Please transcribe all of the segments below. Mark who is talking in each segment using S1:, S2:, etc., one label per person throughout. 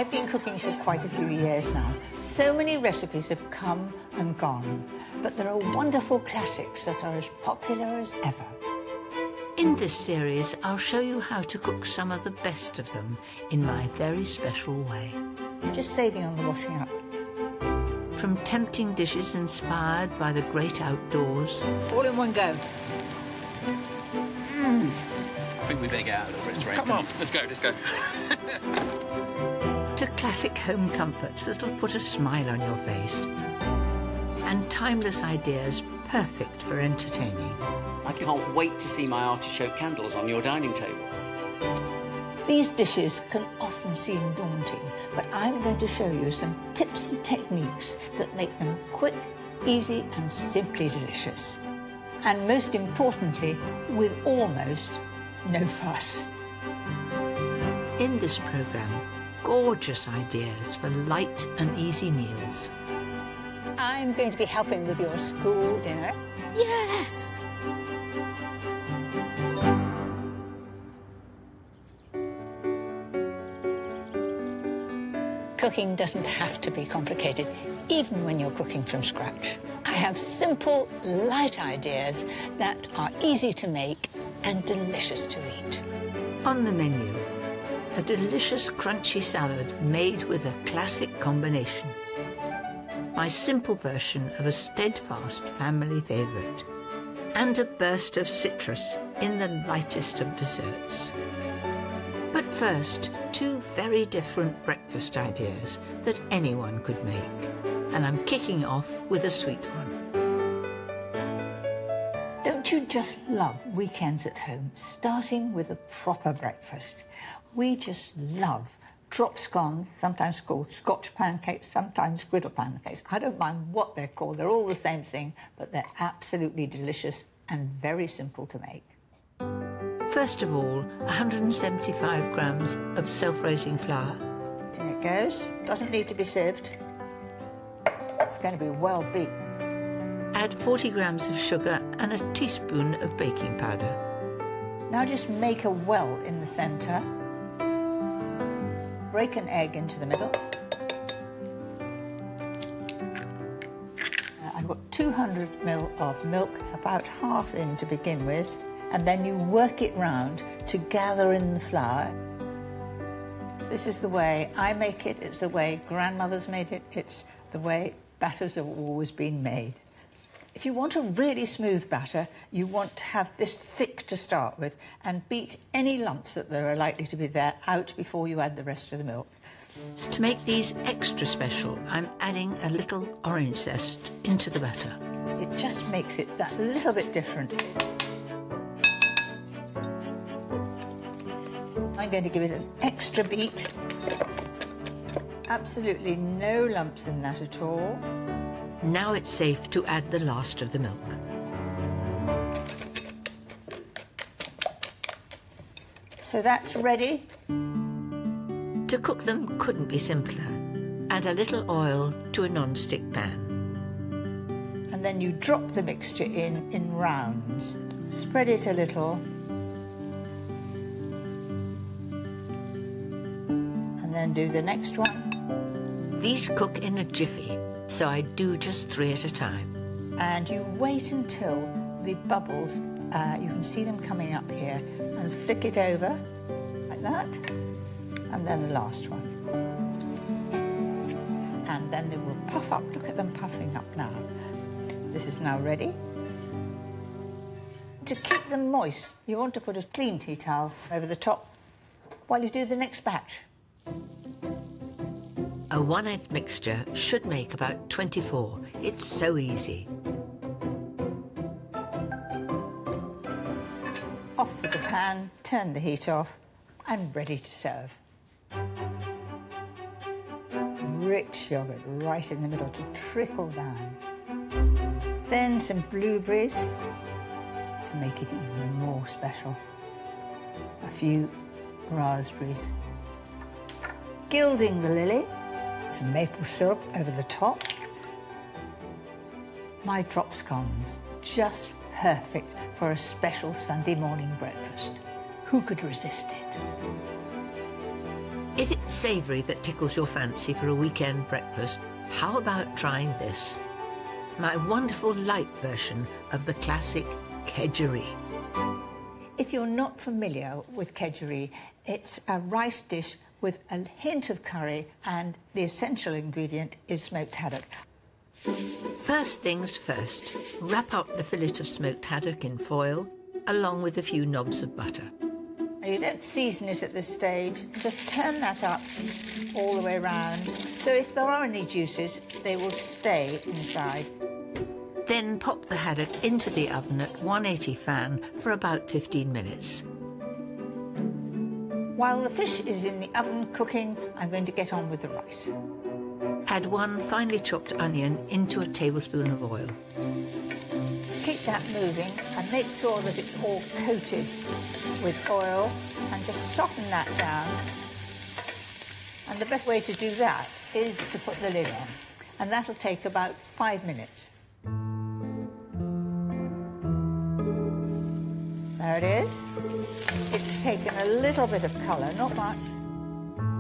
S1: I've been cooking for quite a few years now. So many recipes have come and gone, but there are wonderful classics that are as popular as ever.
S2: In this series, I'll show you how to cook some of the best of them in my very special way.
S1: I'm just saving on the washing up.
S2: From tempting dishes inspired by the great outdoors.
S1: All in one go.
S3: I think we better get out of the restaurant. Come on, let's go, let's go.
S2: To classic home comforts that'll put a smile on your face. And timeless ideas perfect for entertaining.
S4: I can't wait to see my artichoke candles on your dining table.
S1: These dishes can often seem daunting, but I'm going to show you some tips and techniques that make them quick, easy and simply delicious. And most importantly, with almost no fuss.
S2: In this programme, gorgeous ideas for light and easy meals.
S1: I'm going to be helping with your school dinner.
S2: Yes!
S1: Cooking doesn't have to be complicated, even when you're cooking from scratch. I have simple, light ideas that are easy to make and delicious to eat.
S2: On the menu, a delicious crunchy salad made with a classic combination. My simple version of a steadfast family favourite. And a burst of citrus in the lightest of desserts. But first, two very different breakfast ideas that anyone could make. And I'm kicking off with a sweet one.
S1: Don't you just love weekends at home, starting with a proper breakfast? We just love drop scones, sometimes called Scotch pancakes, sometimes griddle pancakes. I don't mind what they're called, they're all the same thing, but they're absolutely delicious and very simple to make.
S2: First of all, 175 grams of self-raising flour.
S1: In it goes. Doesn't need to be sieved. It's going to be well beaten.
S2: Add 40 grams of sugar and a teaspoon of baking powder.
S1: Now just make a well in the centre. Break an egg into the middle. I've got 200 ml of milk, about half in to begin with. And then you work it round to gather in the flour. This is the way I make it, it's the way grandmothers made it, it's the way batters have always been made. If you want a really smooth batter, you want to have this thick to start with and beat any lumps that there are likely to be there out before you add the rest of the milk.
S2: To make these extra special, I'm adding a little orange zest into the batter.
S1: It just makes it that little bit different. I'm going to give it an extra beat. Absolutely no lumps in that at all.
S2: Now it's safe to add the last of the milk.
S1: So that's ready.
S2: To cook them couldn't be simpler. Add a little oil to a non-stick pan.
S1: And then you drop the mixture in rounds. Spread it a little. And then do the next one.
S2: These cook in a jiffy, so I do just 3 at a time.
S1: And you wait until the bubbles, you can see them coming up here, and flick it over, like that, and then the last one. And then they will puff up. Look at them puffing up now. This is now ready. To keep them moist, you want to put a clean tea towel over the top while you do the next batch.
S2: A 1/8 mixture should make about 24. It's so easy.
S1: Off with the pan, turn the heat off, and ready to serve. Rich yogurt right in the middle to trickle down. Then some blueberries to make it even more special. A few raspberries. Gilding the lily. Some maple syrup over the top. My drop scones, just perfect for a special Sunday morning breakfast. Who could resist it?
S2: If it's savoury that tickles your fancy for a weekend breakfast, how about trying this? My wonderful light version of the classic kedgeree.
S1: If you're not familiar with kedgeree, it's a rice dish with a hint of curry, and the essential ingredient is smoked haddock.
S2: First things first, wrap up the fillet of smoked haddock in foil, along with a few knobs of butter.
S1: You don't season it at this stage, just turn that up all the way around. So if there are any juices, they will stay inside.
S2: Then pop the haddock into the oven at 180 fan for about 15 minutes.
S1: While the fish is in the oven cooking, I'm going to get on with the rice.
S2: Add 1 finely chopped onion into a tablespoon of oil.
S1: Keep that moving and make sure that it's all coated with oil, and just soften that down. And the best way to do that is to put the lid on, and that'll take about 5 minutes. There it is. It's taken a little bit of colour, not much.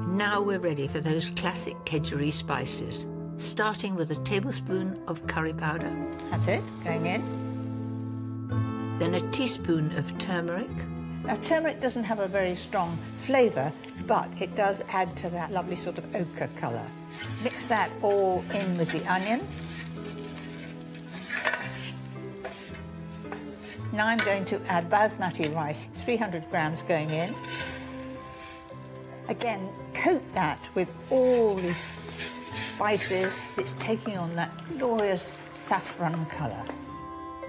S2: Now we're ready for those classic kedgeree spices, starting with a tablespoon of curry powder.
S1: That's it, going in.
S2: Then a teaspoon of turmeric.
S1: Now, turmeric doesn't have a very strong flavour, but it does add to that lovely sort of ochre colour. Mix that all in with the onion. Now I'm going to add basmati rice, 300 grams going in. Again, coat that with all the spices. It's taking on that glorious saffron colour.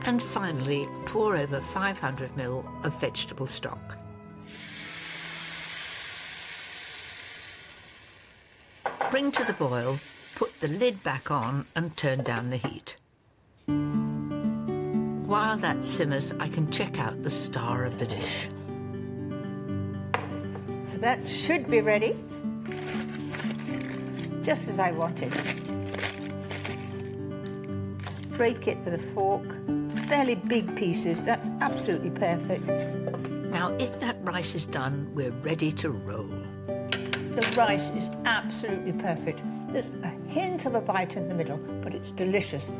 S2: And finally, pour over 500 ml of vegetable stock. Bring to the boil, put the lid back on and turn down the heat. While that simmers, I can check out the star of the dish.
S1: So that should be ready, just as I wanted. Just break it with a fork. Fairly big pieces, that's absolutely perfect.
S2: Now, if that rice is done, we're ready to roll.
S1: The rice is absolutely perfect. There's a hint of a bite in the middle, but it's delicious.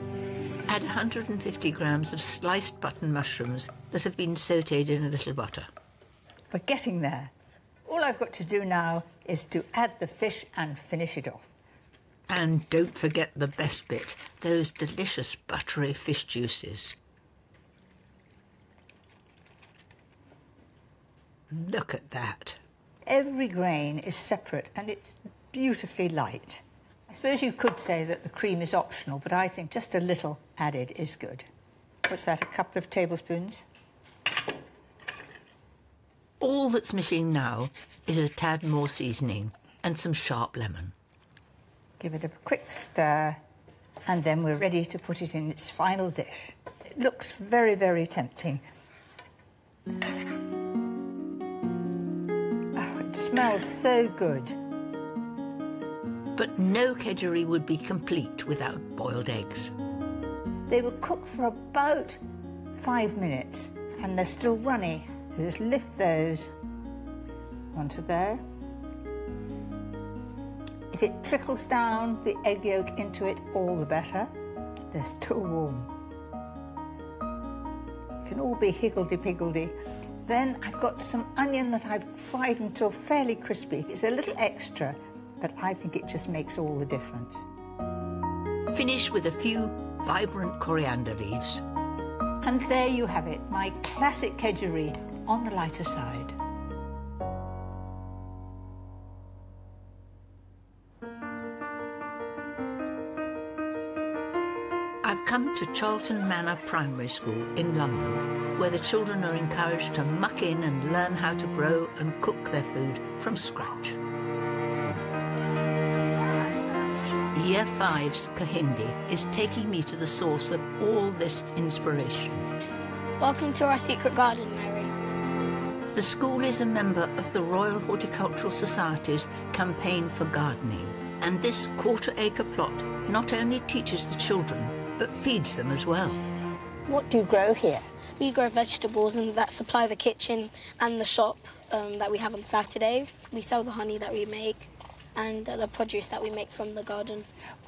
S2: Add 150 grams of sliced button mushrooms that have been sautéed in a little butter.
S1: We're getting there. All I've got to do now is to add the fish and finish it off.
S2: And don't forget the best bit, those delicious buttery fish juices. Look at that.
S1: Every grain is separate and it's beautifully light. I suppose you could say that the cream is optional, but I think just a little added is good. What's that, a couple of tablespoons?
S2: All that's missing now is a tad more seasoning and some sharp lemon.
S1: Give it a quick stir, and then we're ready to put it in its final dish. It looks very, very tempting. Oh, it smells so good.
S2: But no kedgeree would be complete without boiled eggs.
S1: They will cook for about 5 minutes, and they're still runny. So just lift those onto there. If it trickles down the egg yolk into it, all the better. They're still warm. Can all be higgledy-piggledy. Then I've got some onion that I've fried until fairly crispy. It's a little extra, but I think it just makes all the difference.
S2: Finish with a few vibrant coriander leaves.
S1: And there you have it, my classic kedgeree on the lighter side.
S2: I've come to Charlton Manor Primary School in London, where the children are encouraged to muck in and learn how to grow and cook their food from scratch. Year 5's Kahindi is taking me to the source of all this inspiration.
S5: Welcome to our secret garden, Mary.
S2: The school is a member of the Royal Horticultural Society's campaign for gardening, and this quarter-acre plot not only teaches the children, but feeds them as well.
S1: What do you grow here?
S5: We grow vegetables and that supply the kitchen and the shop that we have on Saturdays. We sell the honey that we make and the produce that we make from the garden.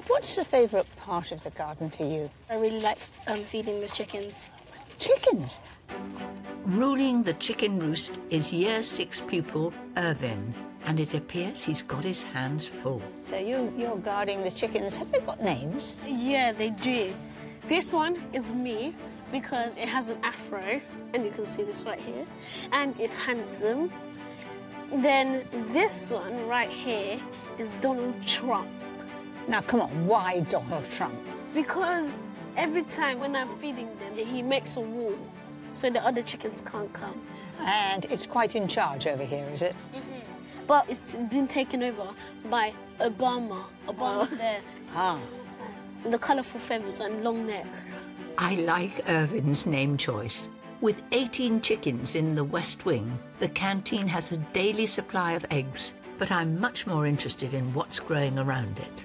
S1: What's the favourite part of the garden for you?
S5: I really like feeding the chickens.
S1: Chickens?
S2: Ruling the chicken roost is Year 6 pupil Irvin, and it appears he's got his hands full.
S1: So you're guarding the chickens. Have they got names?
S6: Yeah, they do. This one is me because it has an afro, and you can see this right here, and it's handsome. Then this one right here is Donald Trump.
S1: Now, come on, why Donald Trump?
S6: Because every time when I'm feeding them, he makes a wall so the other chickens can't come.
S1: And it's quite in charge over here, is it?
S6: But it's been taken over by Obama. Obama's there.
S1: Ah.
S6: The colourful feathers and long neck.
S2: I like Irvin's name choice. With 18 chickens in the West Wing, the canteen has a daily supply of eggs, but I'm much more interested in what's growing around it.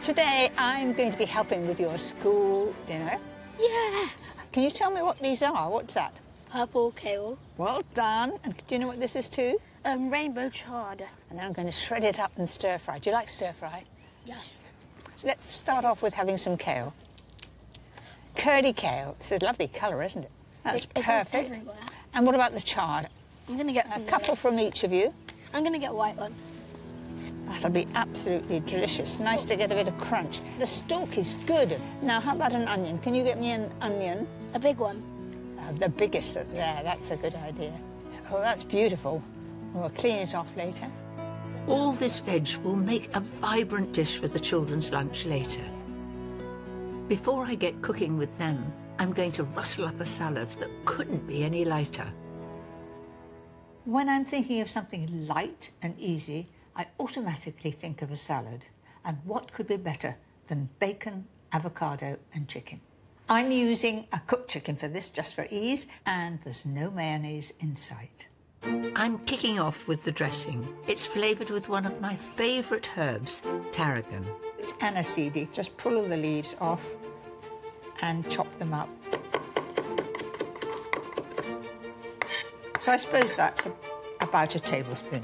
S1: Today, I'm going to be helping with your school dinner.
S5: Yes!
S1: Can you tell me what these are? What's that?
S5: Purple kale.
S1: Well done. And do you know what this is too?
S6: Rainbow chard.
S1: And I'm going to shred it up and stir fry. Do you like stir fry?
S5: Yes.
S1: So let's start off with having some kale. Curly kale. It's a lovely colour, isn't it? That's
S5: It goes
S1: perfect.
S5: everywhere.
S1: And what about the chard?
S5: I'm going to get
S1: A
S5: some.
S1: couple from each of you.
S5: I'm going to get white one.
S1: That'll be absolutely delicious. Nice to get a bit of crunch. The stalk is good. Now, how about an onion? Can you get me an onion?
S5: A big one.
S1: The biggest there. That's a good idea. Oh, that's beautiful. We'll clean it off later.
S2: All this veg will make a vibrant dish for the children's lunch later. Before I get cooking with them, I'm going to rustle up a salad that couldn't be any lighter. When I'm thinking of something light and easy, I automatically think of a salad. And what could be better than bacon, avocado and chicken? I'm using a cooked chicken for this just for ease, and there's no mayonnaise in sight. I'm kicking off with the dressing. It's flavoured with one of my favourite herbs, tarragon.
S1: It's aniseedy. Just pull all the leaves off and chop them up. So I suppose that's about a tablespoon.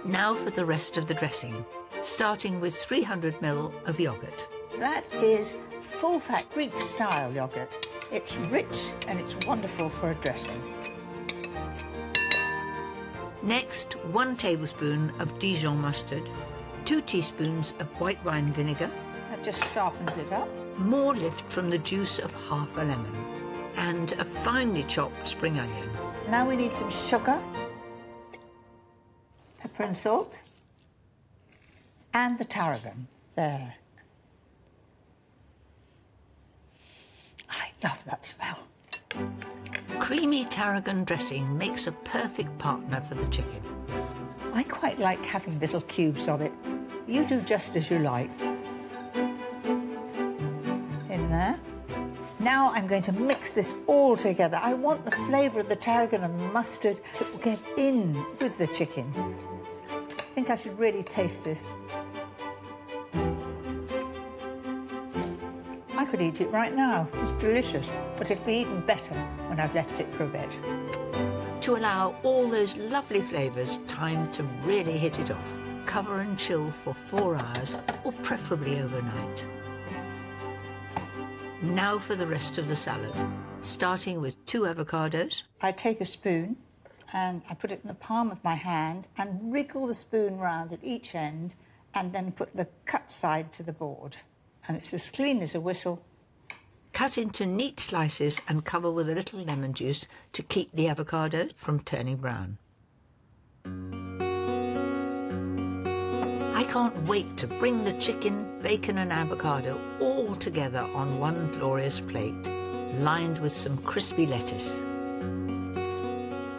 S2: Now for the rest of the dressing, starting with 300 ml of yoghurt.
S1: That is full-fat Greek-style yoghurt. It's rich and it's wonderful for a dressing.
S2: Next, 1 tablespoon of Dijon mustard, 2 teaspoons of white wine vinegar,
S1: That just sharpens it up.
S2: more lift from the juice of half a lemon, and a finely chopped spring onion.
S1: Now we need some sugar, pepper and salt, and the tarragon. There. I love that smell.
S2: Creamy tarragon dressing makes a perfect partner for the chicken.
S1: I quite like having little cubes of it. You do just as you like. In there. Now I'm going to mix this all together. I want the flavour of the tarragon and the mustard to get in with the chicken. I think I should really taste this. I could eat it right now. It's delicious, but it'll be even better when I've left it for a bit.
S2: To allow all those lovely flavours time to really hit it off, cover and chill for 4 hours, or preferably overnight. Now for the rest of the salad, starting with 2 avocados.
S1: I take a spoon and I put it in the palm of my hand and wriggle the spoon round at each end and then put the cut side to the board. And it's as clean as a whistle.
S2: Cut into neat slices and cover with a little lemon juice to keep the avocado from turning brown. I can't wait to bring the chicken, bacon and avocado all together on one glorious plate, lined with some crispy lettuce.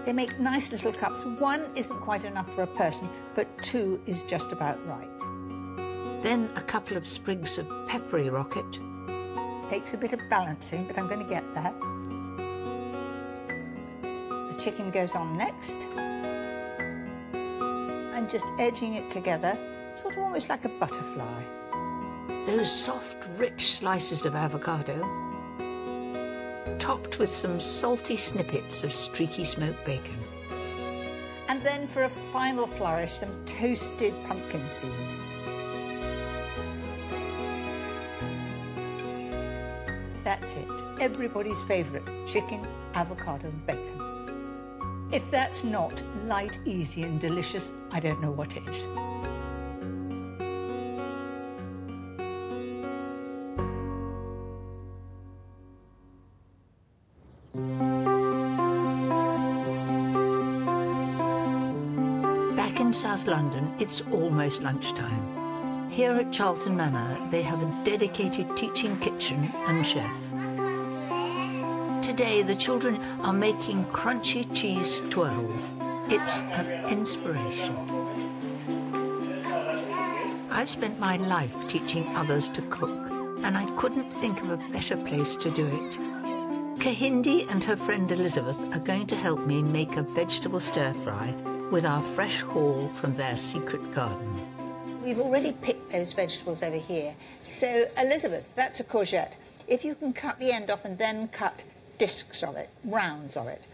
S1: They make nice little cups. 1 isn't quite enough for a person, but 2 is just about right.
S2: Then a couple of sprigs of peppery rocket.
S1: Takes a bit of balancing, but I'm going to get that. The chicken goes on next. And just edging it together, sort of almost like a butterfly.
S2: Those soft, rich slices of avocado, topped with some salty snippets of streaky smoked bacon.
S1: And then for a final flourish, some toasted pumpkin seeds. That's it. Everybody's favourite, chicken, avocado and bacon. If that's not light, easy and delicious, I don't know what is.
S2: Back in South London, it's almost lunchtime. Here at Charlton Manor, they have a dedicated teaching kitchen and chef. Today, the children are making crunchy cheese twirls. It's an inspiration. I've spent my life teaching others to cook, and I couldn't think of a better place to do it. Kahindi and her friend Elizabeth are going to help me make a vegetable stir-fry with our fresh haul from their secret garden.
S1: We've already picked those vegetables over here. So, Elizabeth, that's a courgette. If you can cut the end off and then cut discs of it, rounds of it.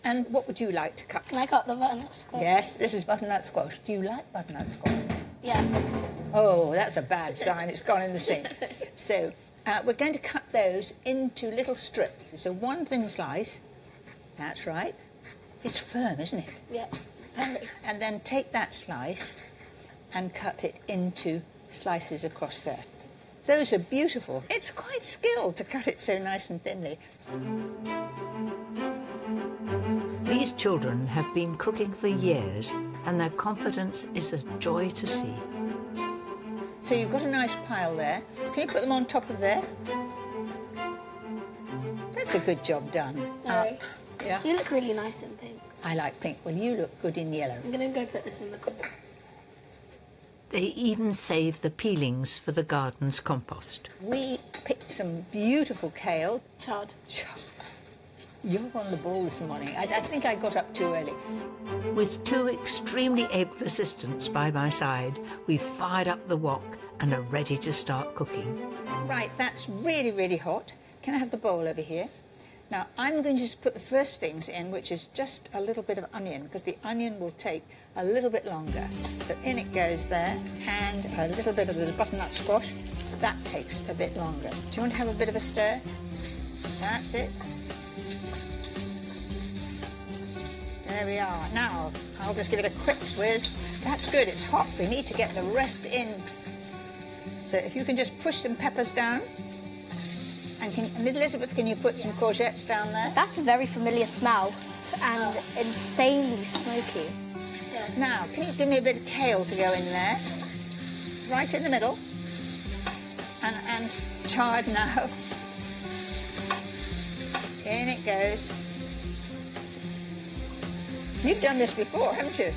S1: And what would you like to cut?
S5: Can I cut the butternut squash?
S1: Yes, this is butternut squash. Do you like butternut squash?
S5: Yes.
S1: Oh, that's a bad sign. It's gone in the sink. So, we're going to cut those into little strips. So one thin slice. That's right. It's firm, isn't it?
S5: Yeah.
S1: And then take that slice and cut it into slices across there. Those are beautiful. It's quite skilled to cut it so nice and thinly.
S2: These children have been cooking for years, and their confidence is a joy to see.
S1: So you've got a nice pile there. Can you put them on top of there? That's a good job done.
S5: No.
S1: Yeah.
S5: You look really nice in pink.
S1: I like pink. Well, you look good in yellow.
S5: I'm going to go put this in the corner.
S2: They even save the peelings for the garden's compost.
S1: We picked some beautiful kale.
S5: Chard.
S1: You're on the ball this morning. I think I got up too early.
S2: With two extremely able assistants by my side, we've fired up the wok and are ready to start cooking.
S1: Right, that's really, really hot. Can I have the bowl over here? Now, I'm going to just put the first things in, which is just a little bit of onion, because the onion will take a little bit longer. So in it goes there, and a little bit of the butternut squash. That takes a bit longer. Do you want to have a bit of a stir? That's it. There we are. Now, I'll just give it a quick whiz. That's good, it's hot. We need to get the rest in. So if you can just push some peppers down. And Elizabeth, can you put some courgettes down there?
S5: That's a very familiar smell and insanely smoky.
S1: Now, can you give me a bit of kale to go in there? Right in the middle. And chard now. In it goes. You've done this before, haven't you?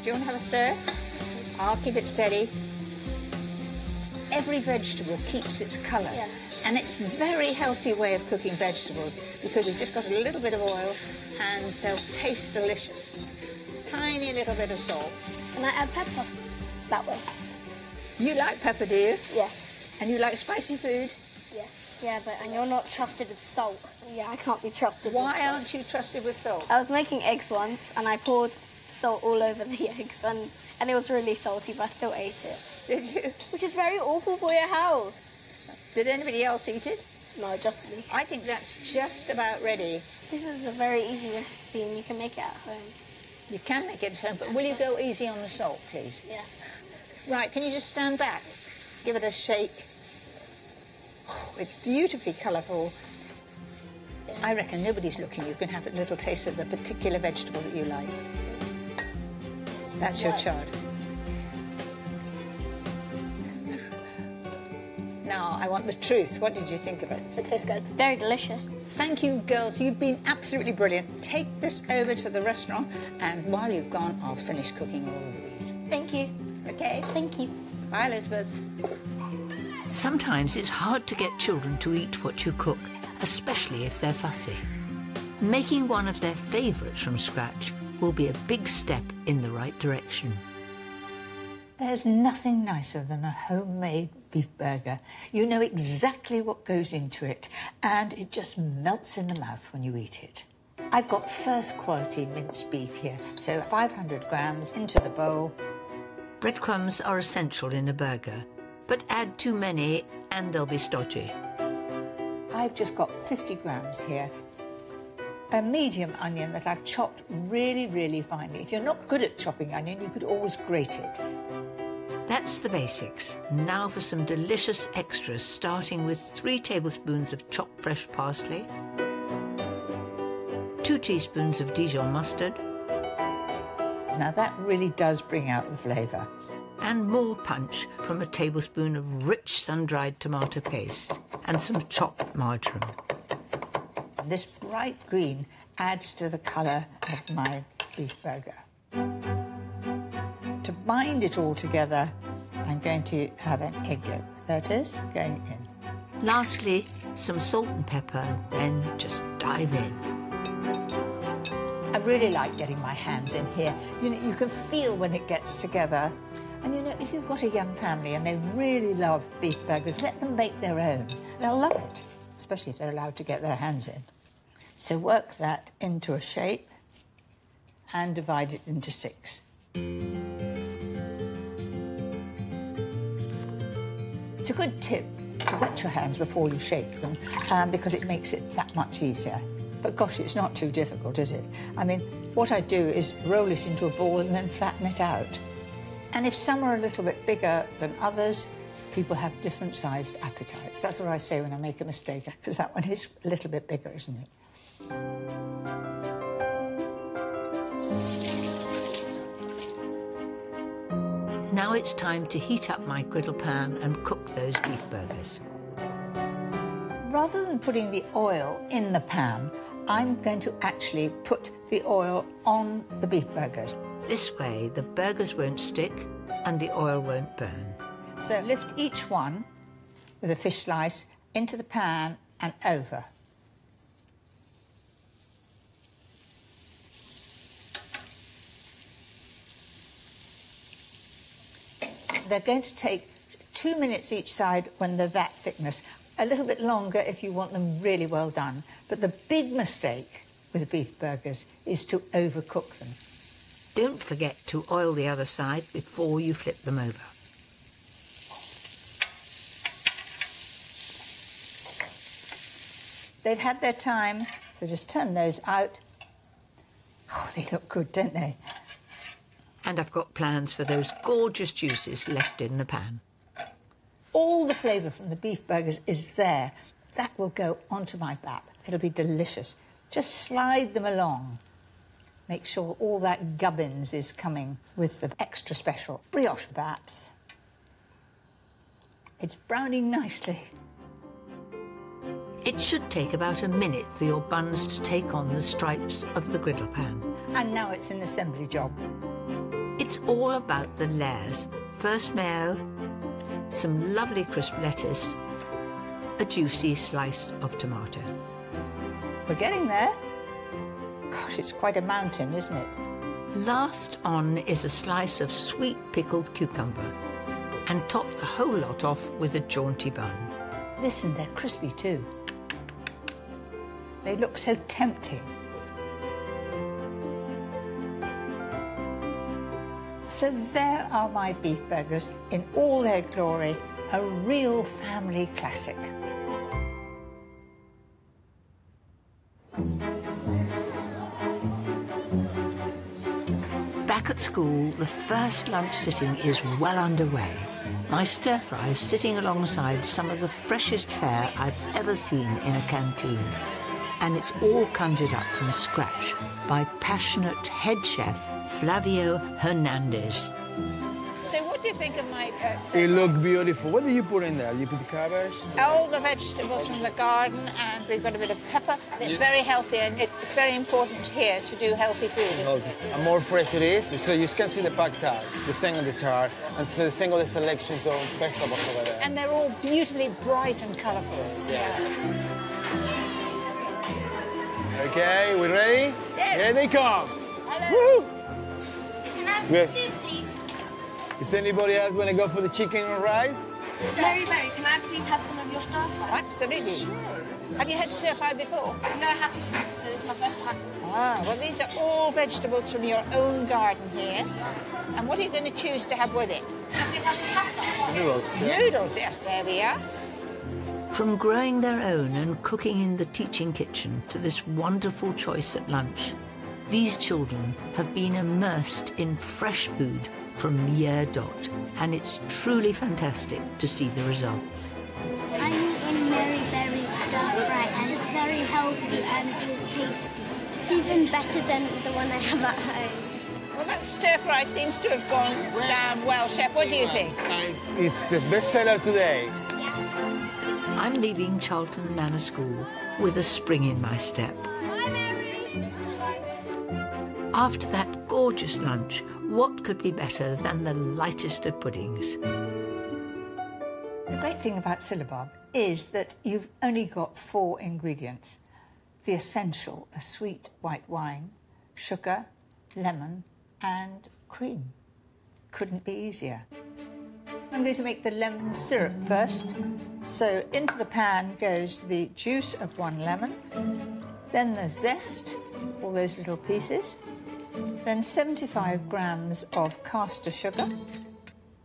S1: Do you want to have a stir? I'll keep it steady. Every vegetable keeps its colour. Yeah. And it's a very healthy way of cooking vegetables because you've just got a little bit of oil and they'll taste delicious. Tiny little bit of salt.
S5: Can I add pepper? That way.
S1: You like pepper, do you?
S5: Yes.
S1: And you like spicy food?
S5: Yes. Yeah, and you're not trusted with salt. Yeah, I can't be trusted with salt.
S1: Why aren't you trusted with salt?
S5: I was making eggs once and I poured salt all over the eggs and it was really salty, but I still ate it.
S1: Did you?
S5: Which is very awful for your health.
S1: Did anybody else eat it?
S5: No, just me.
S1: I think that's just about ready.
S5: This is a very easy recipe and you can make it at home.
S1: You can make it at home, but will you go easy on the salt, please?
S5: Yes.
S1: Right, can you just stand back? Give it a shake. Oh, it's beautifully colourful. Yes. I reckon nobody's looking. You can have a little taste of the particular vegetable that you like. That's your chard. Now, I want the truth. What did you think of it?
S5: It tastes good. Very delicious.
S1: Thank you, girls. You've been absolutely brilliant. Take this over to the restaurant, and while you've gone, I'll finish cooking all of these.
S5: Thank you.
S1: Okay?
S5: Thank you.
S1: Bye, Elizabeth.
S2: Sometimes it's hard to get children to eat what you cook, especially if they're fussy. Making one of their favourites from scratch will be a big step in the right direction.
S1: There's nothing nicer than a homemade beef burger. You know exactly what goes into it, and it just melts in the mouth when you eat it. I've got first quality minced beef here, so 500 grams into the bowl.
S2: Breadcrumbs are essential in a burger, but add too many and they'll be stodgy.
S1: I've just got 50 grams here. A medium onion that I've chopped really, really finely. If you're not good at chopping onion, you could always grate it.
S2: That's the basics. Now for some delicious extras, starting with 3 tablespoons of chopped fresh parsley, 2 teaspoons of Dijon mustard.
S1: Now that really does bring out the flavour.
S2: And more punch from a tablespoon of rich sun-dried tomato paste and some chopped marjoram.
S1: This bright green adds to the colour of my beef burger. To bind it all together, I'm going to have an egg yolk. There it is, going in.
S2: Lastly, some salt and pepper, then just dive in.
S1: I really like getting my hands in here. You know, you can feel when it gets together. And you know, if you've got a young family and they really love beef burgers, let them make their own. They'll love it, especially if they're allowed to get their hands in. So work that into a shape and divide it into 6. It's a good tip to wet your hands before you shake them because it makes it that much easier. But gosh, it's not too difficult, is it? I mean, what I do is roll it into a ball and then flatten it out. And if some are a little bit bigger than others, people have different sized appetites. That's what I say when I make a mistake, because that one is a little bit bigger, isn't it?
S2: Now it's time to heat up my griddle pan and cook those beef burgers.
S1: Rather than putting the oil in the pan, I'm going to actually put the oil on the beef burgers.
S2: This way, the burgers won't stick and the oil won't burn.
S1: So lift each one with a fish slice into the pan and over. They're going to take 2 minutes each side when they're that thickness. A little bit longer if you want them really well done. But the big mistake with beef burgers is to overcook them.
S2: Don't forget to oil the other side before you flip them over.
S1: They've had their time, so just turn those out. Oh, they look good, don't they?
S2: And I've got plans for those gorgeous juices left in the pan.
S1: All the flavour from the beef burgers is there. That will go onto my bap. It'll be delicious. Just slide them along. Make sure all that gubbins is coming with the extra special brioche baps. It's browning nicely.
S2: It should take about a minute for your buns to take on the stripes of the griddle pan.
S1: And now it's an assembly job.
S2: It's all about the layers. First mayo, some lovely crisp lettuce, a juicy slice of tomato.
S1: We're getting there. Gosh, it's quite a mountain, isn't it?
S2: Last on is a slice of sweet pickled cucumber, and top the whole lot off with a jaunty bun.
S1: Listen, they're crispy too. They look so tempting. So there are my beef burgers in all their glory, a real family classic.
S2: Back at school, the first lunch sitting is well underway. My stir-fry is sitting alongside some of the freshest fare I've ever seen in a canteen. And it's all conjured up from scratch by passionate head chef Flavio Hernandez.
S1: So what do you think of my...
S7: It looks beautiful. What do you put in there? You put cabbage?
S1: all the vegetables from the garden, and we've got a bit of pepper. It's very healthy, and it's very important here to do healthy food, isn't it?
S7: And more fresh it is. So you can see the pad thai, the same of the char, and the same of the selections of vegetables over there.
S1: And they're all beautifully bright and colourful.
S7: Yes. Okay, we ready?
S5: Yes.
S7: Here they come.
S5: Hello.
S7: Woo!
S5: Can I have some soup, please?
S7: Does anybody else want to go for the chicken and rice?
S5: Mary, can I please have some of your stir fry?
S1: Absolutely.
S5: Sure.
S1: Have you had stir-fry before?
S5: No, I haven't, so this is my first time.
S1: Ah, well, these are all vegetables from your own garden here. And what are you going to choose to have with it?
S5: Please have some pasta.
S7: Noodles.
S1: Noodles, yes, there we are.
S2: From growing their own and cooking in the teaching kitchen to this wonderful choice at lunch, these children have been immersed in fresh food from year dot, and it's truly fantastic to see the results.
S8: I'm eating Mary Berry stir-fry, and it's very healthy and it's tasty. It's even better than the one I have at home.
S1: Well, that stir-fry seems to have gone down well, Chef. What do you think?
S7: It's the best seller today.
S2: I'm leaving Charlton Manor School with a spring in my step.
S8: Bye, Mary.
S2: After that gorgeous lunch, what could be better than the lightest of puddings?
S1: The great thing about syllabub is that you've only got 4 ingredients. The essential, a sweet white wine, sugar, lemon and cream. Couldn't be easier. I'm going to make the lemon syrup first. So into the pan goes the juice of 1 lemon, then the zest, all those little pieces, then 75 grams of caster sugar,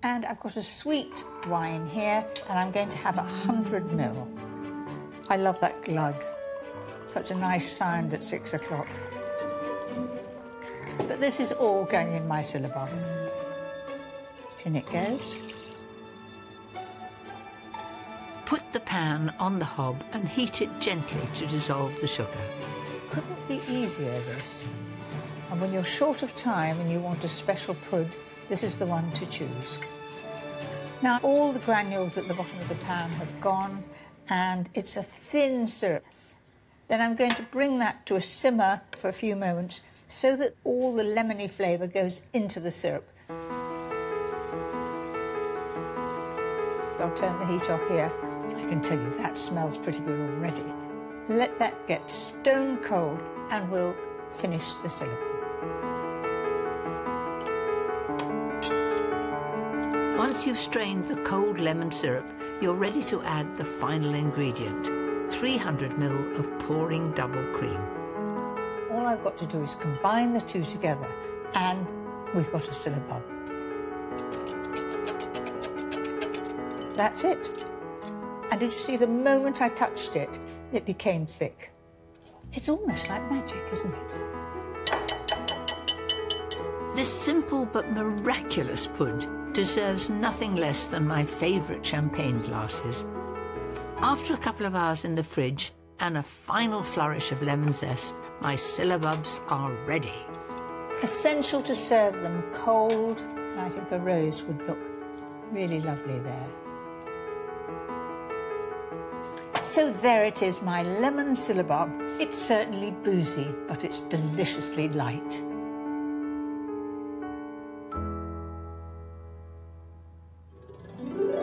S1: and I've got a sweet wine here, and I'm going to have 100 ml. I love that glug. Such a nice sound at 6 o'clock. But this is all going in my syllabub. In it goes.
S2: Put the pan on the hob and heat it gently to dissolve the sugar.
S1: Couldn't be easier, this. And when you're short of time and you want a special pud, this is the one to choose. Now, all the granules at the bottom of the pan have gone, and it's a thin syrup. Then I'm going to bring that to a simmer for a few moments so that all the lemony flavour goes into the syrup. I'll turn the heat off here. I can tell you that smells pretty good already. Let that get stone cold and we'll finish the syllabub.
S2: Once you've strained the cold lemon syrup, you're ready to add the final ingredient, 300 ml of pouring double cream.
S1: All I've got to do is combine the two together and we've got a syllabub. That's it. And did you see the moment I touched it, it became thick? It's almost like magic, isn't it?
S2: This simple but miraculous pud deserves nothing less than my favourite champagne glasses. After a couple of hours in the fridge and a final flourish of lemon zest, my syllabubs are ready.
S1: Essential to serve them cold, and I think a rose would look really lovely there. So there it is, my lemon syllabub. It's certainly boozy, but it's deliciously light.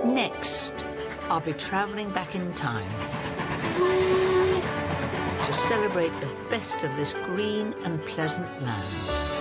S2: Next, I'll be travelling back in time to celebrate the best of this green and pleasant land.